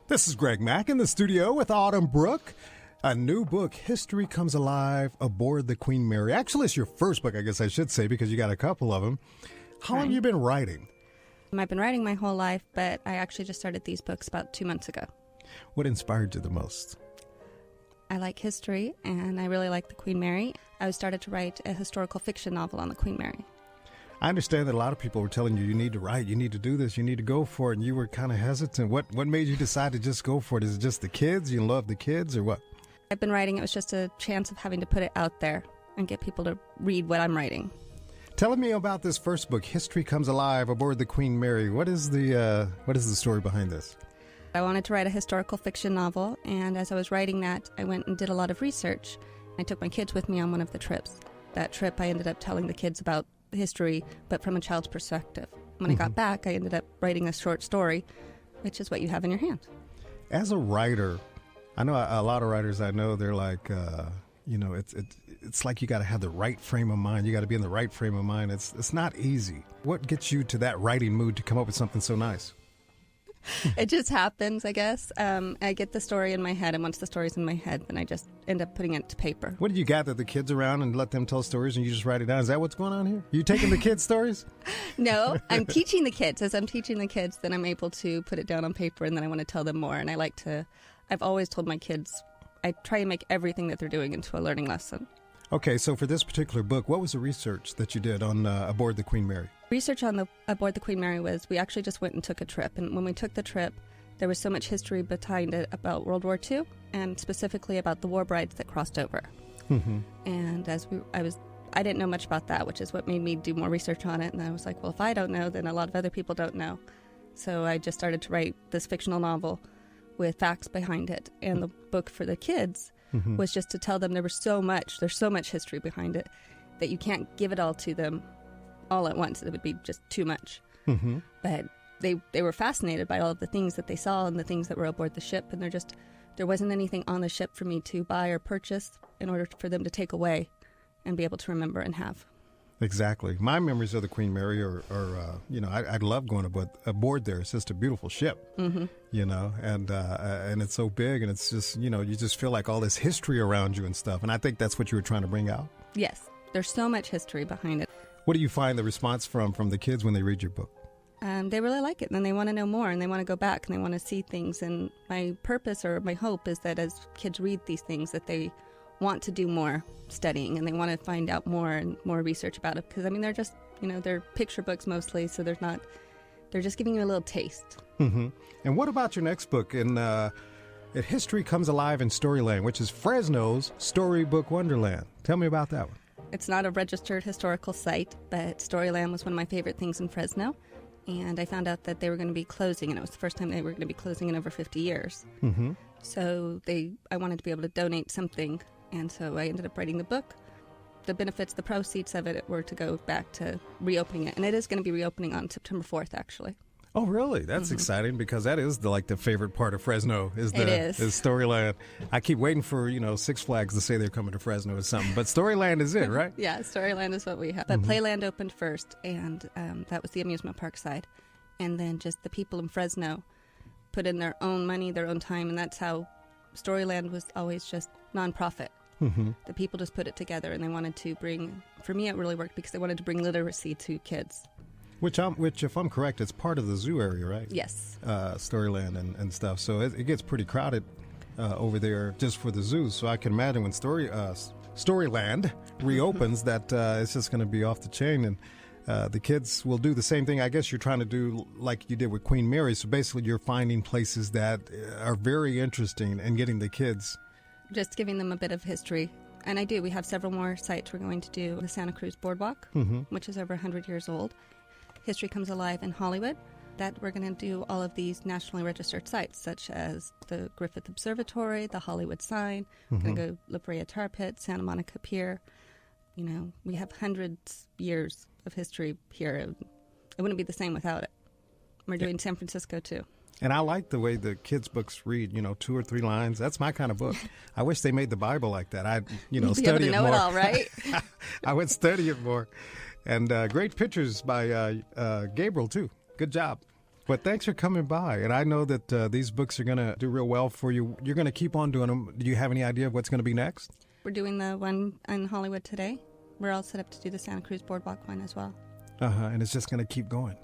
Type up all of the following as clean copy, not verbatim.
This is Greg Mack in the studio with Autumn Brooke. A new book, History Comes Alive Aboard the Queen Mary. Actually, it's your first book, I guess I should say, because you got a couple of them. How long have you been writing? I've been writing my whole life, but I actually just started these books about 2 months ago. What inspired you the most? I like history, and I really like the Queen Mary. I started to write a historical fiction novel on the Queen Mary. I understand that a lot of people were telling you need to write, you need to do this, you need to go for it, and you were kind of hesitant. What made you decide to just go for it? Is it just the kids? You love the kids, or what? I've been writing. It was just a chance of having to put it out there and get people to read what I'm writing. Tell me about this first book, History Comes Alive Aboard the Queen Mary. What is the story behind this? I wanted to write a historical fiction novel, and as I was writing that, I went and did a lot of research. I took my kids with me on one of the trips. That trip, I ended up telling the kids about history, but from a child's perspective. When I got back, I ended up writing a short story, which is what you have in your hand. As a writer, I know a lot of writers I know, they're like, it's like you got to have the right frame of mind. You got to be in the right frame of mind. It's not easy. What gets you to that writing mood to come up with something so nice? It just happens, I guess. I get the story in my head, and once the story's in my head, then I just end up putting it to paper. What do you gather the kids around and let them tell stories and you just write it down? Is that what's going on here? You taking the kids' stories? No, I'm teaching the kids. As I'm teaching the kids, then I'm able to put it down on paper, and then I want to tell them more. And I've always told my kids, I try and make everything that they're doing into a learning lesson. Okay, so for this particular book, what was the research that you did on Aboard the Queen Mary? Research on Aboard the Queen Mary was, we actually just went and took a trip. And when we took the trip, there was so much history behind it about World War II, and specifically about the war brides that crossed over. Mm-hmm. And I didn't know much about that, which is what made me do more research on it. And I was like, well, if I don't know, then a lot of other people don't know. So I just started to write this fictional novel with facts behind it. And the book for the kids was just to tell them there's so much history behind it that you can't give it all to them all at once. It would be just too much. Mm-hmm. But they were fascinated by all of the things that they saw and the things that were aboard the ship. And there wasn't anything on the ship for me to buy or purchase in order for them to take away and be able to remember and have. Exactly. My memories of the Queen Mary are I'd love going aboard there. It's just a beautiful ship, and it's so big, and it's just, you just feel like all this history around you and stuff. And I think that's what you were trying to bring out. Yes. There's so much history behind it. What do you find the response from the kids when they read your book? They really like it, and they want to know more, and they want to go back, and they want to see things. And my purpose or my hope is that as kids read these things, that they want to do more studying, and they want to find out more and more research about it. Because, they're just, they're picture books mostly, so they're just giving you a little taste. Mm-hmm. And what about your next book? History Comes Alive in Storyland, which is Fresno's Storybook Wonderland. Tell me about that one. It's not a registered historical site, but Storyland was one of my favorite things in Fresno. And I found out that they were going to be closing, and it was the first time they were going to be closing in over 50 years. Mm-hmm. So I wanted to be able to donate something, and so I ended up writing the book. The benefits, the proceeds of it were to go back to reopening it. And it is going to be reopening on September 4th, actually. Oh, really? That's exciting, because that is the favorite part of Fresno is Storyland. I keep waiting for, Six Flags to say they're coming to Fresno or something, but Storyland is it, right? Yeah, Storyland is what we have. But Playland opened first, and that was the amusement park side. And then just the people in Fresno put in their own money, their own time, and that's how Storyland was always just nonprofit. Mm-hmm. The people just put it together, and they wanted to for me it really worked because they wanted to bring literacy to kids. Which, if I'm correct, it's part of the zoo area, right? Yes. Storyland and stuff. So it gets pretty crowded over there just for the zoo. So I can imagine when Storyland reopens that it's just going to be off the chain. And the kids will do the same thing. I guess you're trying to do like you did with Queen Mary. So basically you're finding places that are very interesting and getting the kids. Just giving them a bit of history. And I do. We have several more sites we're going to do. The Santa Cruz Boardwalk, which is over 100 years old. History Comes Alive in Hollywood. That we're going to do all of these nationally registered sites, such as the Griffith Observatory, the Hollywood Sign. We're going to go La Brea Tar Pit, Santa Monica Pier. We have hundreds of years of history here. It wouldn't be the same without it. We're doing San Francisco, too. And I like the way the kids' books read, 2 or 3 lines. That's my kind of book. I wish they made the Bible like that. I'd, You'd be study able to it know more. It all, right? I would study it more. And great pictures by Gabriel, too. Good job. But thanks for coming by. And I know that these books are going to do real well for you. You're going to keep on doing them. Do you have any idea of what's going to be next? We're doing the one in Hollywood today. We're all set up to do the Santa Cruz Boardwalk one as well. And it's just going to keep going.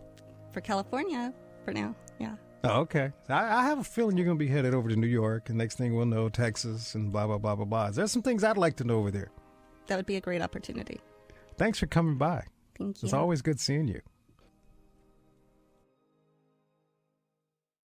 For California, for now, yeah. Oh, okay. I have a feeling you're going to be headed over to New York, and next thing we'll know, Texas, and blah, blah, blah, blah, blah. There's some things I'd like to know over there. That would be a great opportunity. Thanks for coming by. Thank you. It's always good seeing you.